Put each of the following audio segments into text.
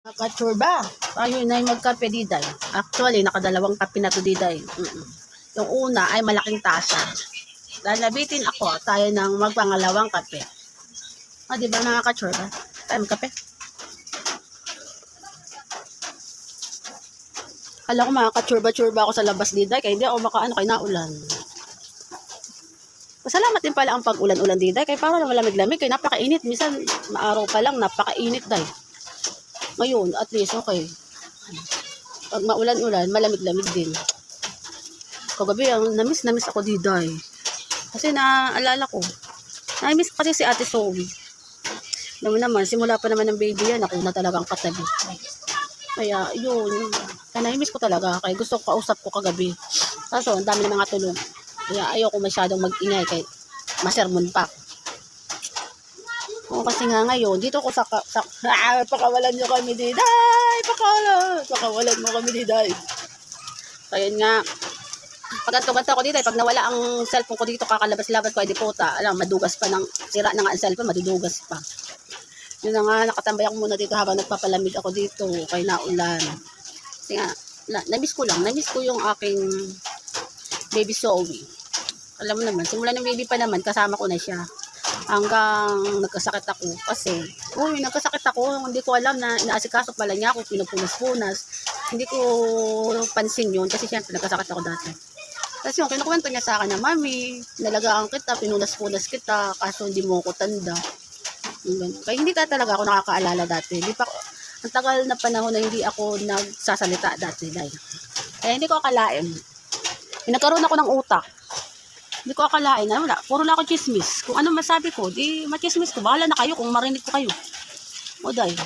Nakachurba. Tayo na yung magkape diday. Actually, nakadalawang kape na to diday. Yung una ay malaking tasa. Lalabitin ako, tayo ng magpangalawang kape. Di ba nakakachurba? Tayo magkape. Kala ko makakachurba-churba ako sa labas diday, kaya hindi ako makaano kay naulan. Pasalamat din pala ang pag-ulan-ulan diday, kaya parang malamig-lamig, kaya napakainit. Minsan, maaraw pa lang, napakainit day. Ngayon, at least, okay. Pag maulan-ulan, malamig-lamig din. Kagabi, namiss ako diday. Kasi naalala ko, namiss kasi si Ate Zoe. Alam mo naman, simula pa naman ng baby yan, ako na talagang katabi. Kaya, yun. Kaya namiss ko talaga. Kaya gusto ko kausap ko kagabi. Kaso, ang dami ng mga tulong. Kaya ayoko masyadong mag-ingay kay masermon pa. Kasi nga ngayon, dito ko pakawalan nyo kami diday, pakawalan mo kami diday. Kaya nga, pagkatuganta ko dito, pag nawala ang cellphone ko dito, kakalabas-labas ko, di puta, alam, madugas pa ng, sira na nga ang cellphone, madudugas pa. Yun na nga, nakatambay ako muna dito habang nagpapalamig ako dito, kay naulan. Kasi nga, namiss ko yung aking baby Zoe. Alam mo naman, simula ng baby pa naman, kasama ko na siya. Hanggang nagkasakit ako kasi nagkasakit ako, hindi ko alam na inaasikaso pala niya ako, pinagpunas-punas, hindi ko pansin yun kasi siyempre nagkasakit ako dati. Kasi yung kinukwento niya sa akin na, mami, nalagaan kita, pinunas-punas kita, kaso hindi mo ako tanda. Kaya hindi ka talaga ako nakakaalala dati. Hindi pa, ang tagal na panahon na hindi ako nagsasalita dati dahil. Kaya hindi ko akalain. Nagkaroon ako ng utak. Hindi ko akalain na wala. Puro lang ako chismis. Kung ano masabi ko, di machismis ko. Bahala na kayo kung marinig ko kayo. O dahil.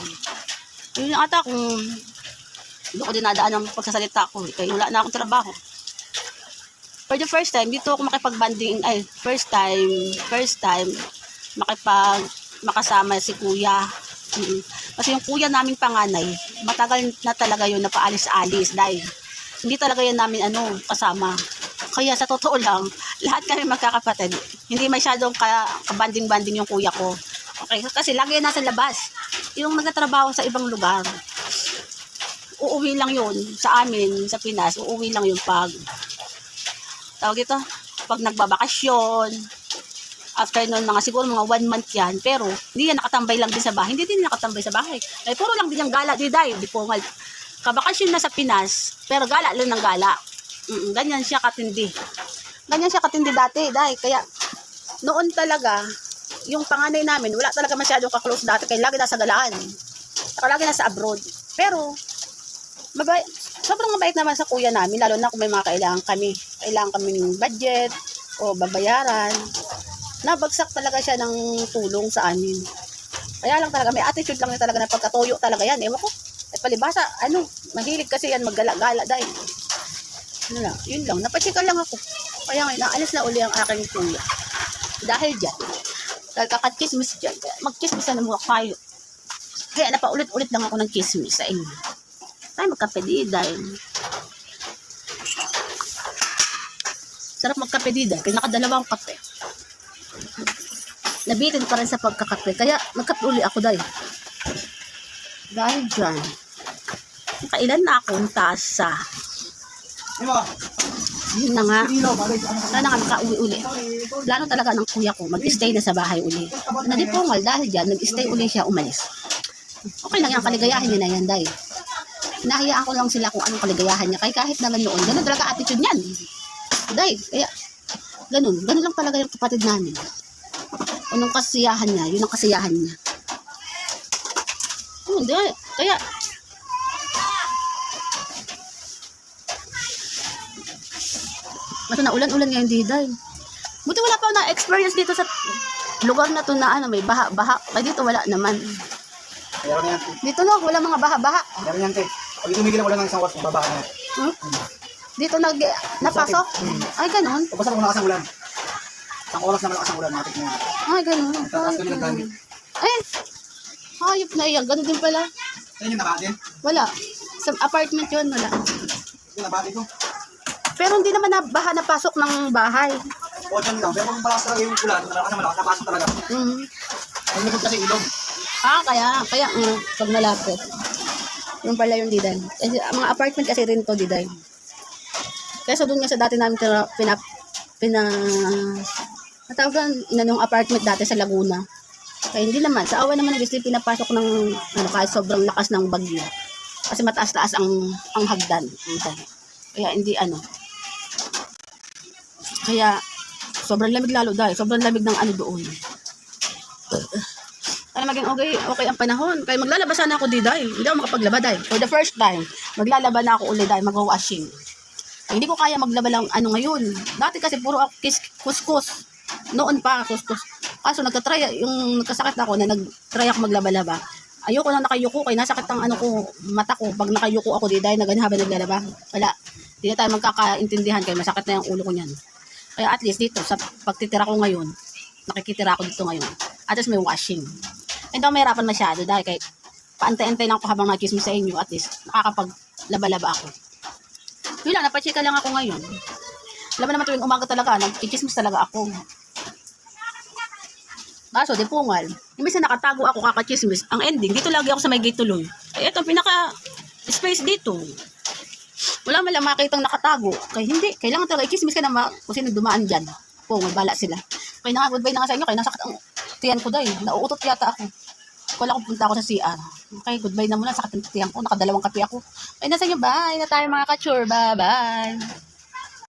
Yun yung ata kung hindi ko dinadaan ang pagsasalita ko. Kaya wala na akong trabaho. For the first time, dito ako makipag-banding. First time, makasama si kuya. Kasi yung kuya naming panganay, matagal na talaga yun na paalis-alis. Dahil hindi talaga yan namin kasama. Kaya sa totoo lang, lahat kami magkakapatid. Hindi masyadong kabanding-banding yung kuya ko. Okay, kasi lagi nasa labas. Yung nagtatrabaho sa ibang lugar. Uuwi lang yun sa amin, sa Pinas. Uuwi lang yun pag nagbabakasyon. After nun, siguro mga 1 month yan. Pero, hindi yan nakatambay lang din sa bahay. Hindi din nakatambay sa bahay. Ay, puro lang din yung gala. Di po nga. Kabakasyon na sa Pinas, pero gala lang ng gala. Ganyan siya katindi. Ganyan siya katindi dati, dahil kaya noon talaga yung panganay namin wala talaga masyadong ka-close dati, kaya lagi nasa galaan. Saka lagi nasa abroad. Pero sobrang mabait naman sa kuya namin, lalo na kung may mga kailangan kaming budget o babayaran. Nabagsak talaga siya ng tulong sa amin. Kaya lang talaga may attitude lang niya talaga na pagkatoyo talaga yan. Ewan ko. Palibasa, mahilig kasi yan maggala-gala dahil. Yun lang, napachika lang ako. Kaya ngayon, naalis na uli ang aking kuya. Dahil dyan, dahil kakachismis dyan, magchismis na mukha kayo. Kaya napaulit-ulit lang ako ng chismis sa inyo. Tayo magkape dahil. Sarap magkape dahil, kaya nakadalawang kape. Nabitin pa rin sa pagkakape, kaya magkape uli ako dahil. Dahil dyan, nakailan na akong tasa. Yun na nga. Sana nga makauwi uli. Plano talaga ng kuya ko, mag-stay na sa bahay uli. Nadipungal dahil dyan, nag-stay uli siya, umalis. Okay lang yan, kaligayahan niya na yan dahil. Hinahayaan ko lang sila kung anong kaligayahan niya. Kahit naman noon, ganun talaga attitude niyan. Dahil, kaya, ganun lang talaga yung kapatid namin. Anong kasiyahan niya, yun ang kasiyahan niya. Kaya, mato na ulan-ulan ngayon diday. Buti wala pa ako na-experience dito sa lugar na to na may baha-baha. Kaya dito wala naman. Dito wala mga baha-baha. Meron yan, te. Pag tumigil lang wala ng isang oras, babaha na. Dito napasok? Ay, ganun. Pagpasa kung nakakas ang ulan. Isang oras na malakas ang ulan, matik na yan. Ay, ganun. Tataas kami ng gamit. Hayop na iyan. Ganun din pala. Saan yung nabatin? Wala. Sa apartment yun, wala. Yung nabatin ko. Pero hindi naman baha na pasok ng bahay. O, dyan lang. Pero kung malakas talaga yung ulan, malakas, napasok talaga. Ang likod kasi ilog. Kaya pag nalapit. Yung pala yung Diday. Kasi, mga apartment kasi rin to, Diday. Kaya doon nga sa dati namin natawag inanong apartment dati sa Laguna. Kaya hindi naman, sa awa naman ng Diyos, pinapasok ng, kahit sobrang lakas ng bagyo. Kasi mataas-taas ang hagdan. Kaya hindi kaya sobrang lamig lalo dahil, sobrang lamig ng doon. Para maging okay ang panahon. Kaya maglalaba sana ako di dahil, hindi ako makapaglaba dahil. For the first time, maglalaba na ako ulit dahil mag-washing. Hindi ko kaya maglaba lang ngayon. Dati kasi puro ako kuskus. Noon pa kuskus. Kaso nagkasakit ako na nag-try ako maglaba-laba. Ayoko na nakayuko kaya nasakit ang mata ko. Pag nakayuko ako di dahil habang naglalaba. Wala. Hindi na tayo magkakaintindihan kaya masakit na yung ulo ko niyan. Kaya at least dito sa pagtitira ko ngayon, nakikitira ako dito ngayon. At least may washing. Hindi ako mahirapan masyado dahil kay paantay-antay lang ako habang nag-chismis sa inyo. At least nakakapaglaba-laba ako. Yun lang, napachika lang ako ngayon. Alam mo naman tuwing umaga talaga, nag-chismis talaga ako. Kaso, di pungal. Imbis na nakatago ako kakachismis, ang ending, dito lagi ako sa may gate tuloy. Ay, ito, pinaka-space dito. Wala man lang makitang nakatago. Kaya hindi, kailangan talaga i-chismis ka na kung sino dumaan dyan. Pungal, bala sila. Kaya na nga, goodbye na nga sa inyo, kaya nasakit ang tiyan ko dahil. Nauutot yata ako. Wala akong punta ako sa CR. Okay, goodbye na muna. Sakit ang tiyan ko. Nakadalawang kape ako. Ay, nasa inyo. Bye na tayo mga ka-chur. Bye-bye.